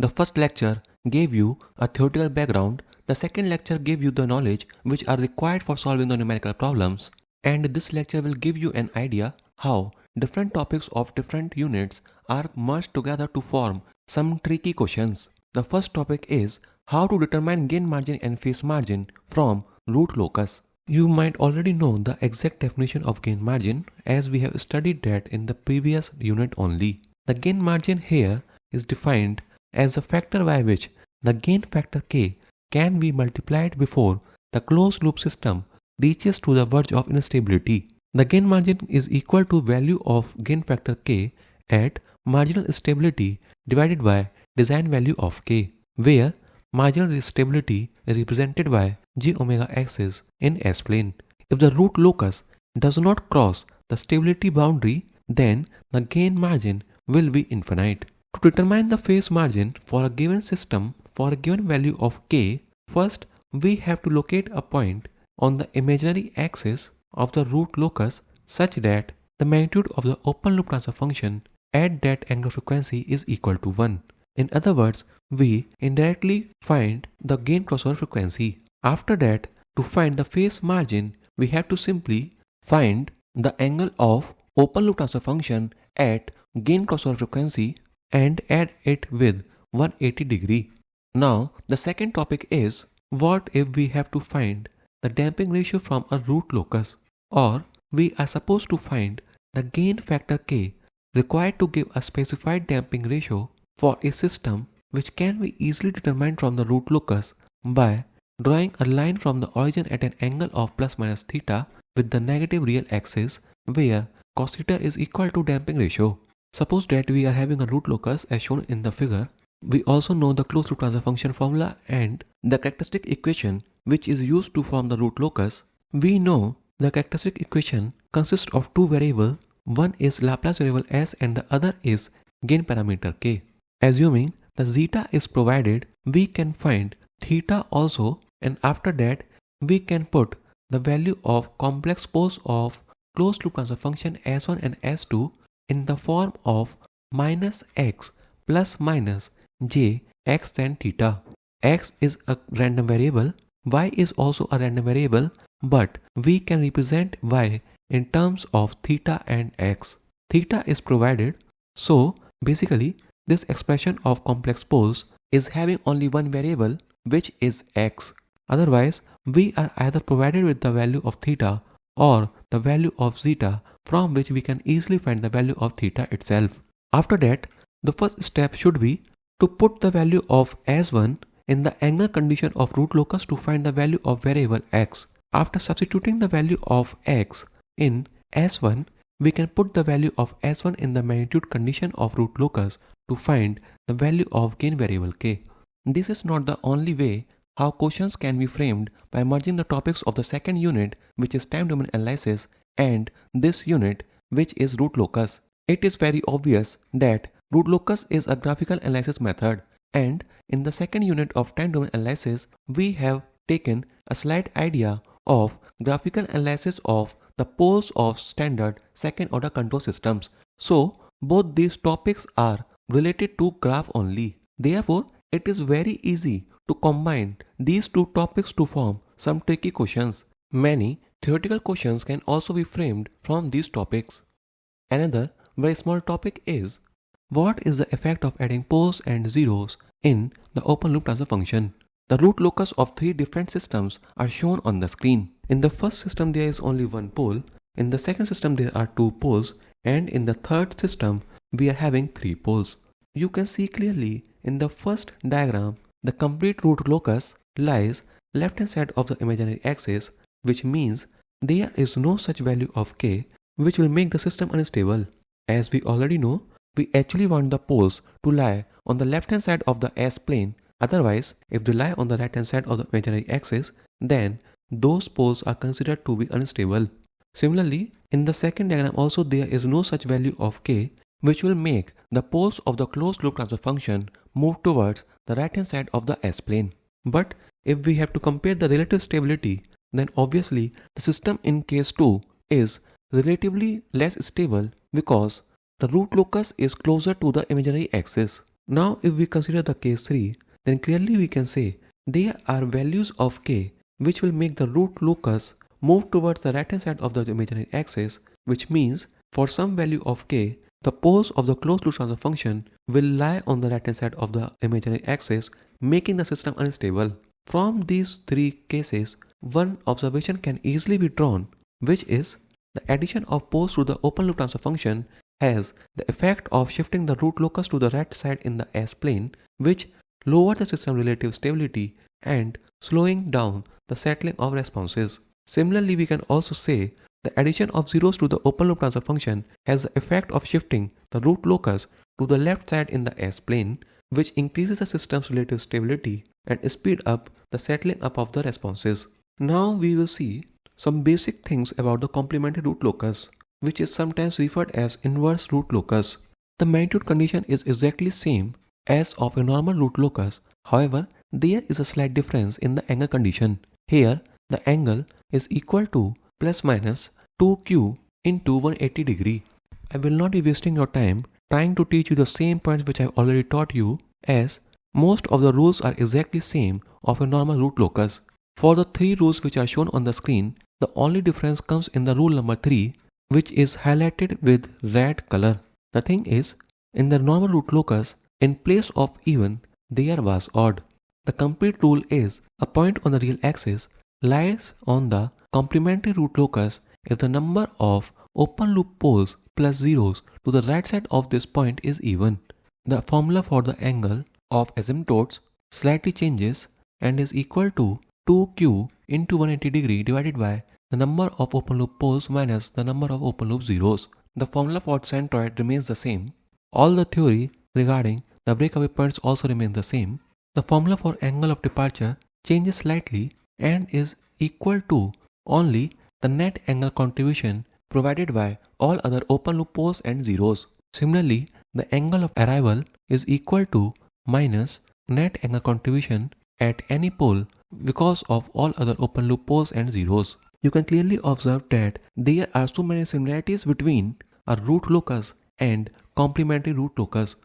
The first lecture gave you a theoretical background, the second lecture gave you the knowledge which are required for solving the numerical problems, and this lecture will give you an idea how different topics of different units are merged together to form some tricky questions. The first topic is how to determine gain margin and phase margin from root locus. You might already know the exact definition of gain margin as we have studied that in the previous unit only. The gain margin here is defined as a factor by which the gain factor k can be multiplied before the closed loop system reaches to the verge of instability. The gain margin is equal to value of gain factor k at marginal stability divided by design value of k, where marginal stability is represented by j omega axis in S-plane. If the root locus does not cross the stability boundary, then the gain margin will be infinite. To determine the phase margin for a given system for a given value of k, first we have to locate a point on the imaginary axis of the root locus such that the magnitude of the open loop transfer function at that angular frequency is equal to 1. In other words, we indirectly find the gain crossover frequency. After that, to find the phase margin, we have to simply find the angle of open loop transfer function at gain crossover frequency and add it with 180 degree. Now, the second topic is what if we have to find the damping ratio from a root locus, or we are supposed to find the gain factor k required to give a specified damping ratio for a system which can be easily determined from the root locus by drawing a line from the origin at an angle of plus minus theta with the negative real axis where cos theta is equal to damping ratio. Suppose that we are having a root locus as shown in the figure. We also know the closed loop transfer function formula and the characteristic equation which is used to form the root locus. We know the characteristic equation consists of two variables. One is Laplace variable s and the other is gain parameter k. Assuming the zeta is provided, we can find theta also, and after that we can put the value of complex poles of closed loop transfer function s1 and s2 in the form of minus x plus minus j x tan theta. X is a random variable, y is also a random variable, but we can represent y in terms of theta and x. Theta is provided, so basically this expression of complex poles is having only one variable which is x. Otherwise, we are either provided with the value of theta or the value of zeta from which we can easily find the value of theta itself. After that, the first step should be to put the value of s1 in the angle condition of root locus to find the value of variable x. After substituting the value of x in s1, we can put the value of s1 in the magnitude condition of root locus to find the value of gain variable k. This is not the only way how questions can be framed by merging the topics of the second unit, which is time domain analysis, and this unit, which is root locus. It is very obvious that root locus is a graphical analysis method, and in the second unit of time domain analysis, we have taken a slight idea of graphical analysis of the poles of standard second order control systems. So, both these topics are related to graph only. Therefore, it is very easy to combine these two topics to form some tricky questions. Many theoretical questions can also be framed from these topics. Another very small topic is what is the effect of adding poles and zeros in the open loop transfer function. The root locus of three different systems are shown on the screen. In the first system there is only one pole, in the second system there are two poles, and in the third system we are having three poles. You can see clearly in the first diagram the complete root locus lies left hand side of the imaginary axis, which means there is no such value of k which will make the system unstable. As we already know, we actually want the poles to lie on the left hand side of the S-plane. Otherwise, if they lie on the right hand side of the imaginary axis, then those poles are considered to be unstable. Similarly, in the second diagram also there is no such value of k which will make the poles of the closed loop transfer function move towards the right hand side of the S-plane. But if we have to compare the relative stability, then obviously the system in case 2 is relatively less stable because the root locus is closer to the imaginary axis. Now if we consider the case 3, then clearly we can say there are values of k which will make the root locus move towards the right hand side of the imaginary axis, which means for some value of k, the poles of the closed loop transfer function will lie on the right hand side of the imaginary axis, making the system unstable. From these three cases, one observation can easily be drawn, which is the addition of poles to the open loop transfer function has the effect of shifting the root locus to the right side in the S-plane, which lower the system relative stability and slowing down the settling of responses. Similarly, we can also say the addition of zeros to the open loop transfer function has the effect of shifting the root locus to the left side in the S-plane, which increases the system's relative stability and speed up the settling up of the responses. Now we will see some basic things about the complementary root locus, which is sometimes referred as inverse root locus. The magnitude condition is exactly same as of a normal root locus. However, there is a slight difference in the angle condition. Here, the angle is equal to plus minus 2q into 180 degree. I will not be wasting your time trying to teach you the same points which I have already taught you, as most of the rules are exactly same of a normal root locus. For the three rules which are shown on the screen, the only difference comes in the rule number 3, which is highlighted with red color. The thing is, in the normal root locus, in place of even, there was odd. The complete rule is a point on the real axis lies on the complementary root locus if the number of open loop poles plus zeros to the right side of this point is even. The formula for the angle of asymptotes slightly changes and is equal to 2q into 180 degree divided by the number of open loop poles minus the number of open loop zeros. The formula for centroid remains the same. All the theory regarding the breakaway points also remains the same. The formula for angle of departure changes slightly and is equal to only the net angle contribution provided by all other open loop poles and zeros. Similarly, the angle of arrival is equal to minus net angle contribution at any pole because of all other open loop poles and zeros. You can clearly observe that there are so many similarities between a root locus and complementary root locus.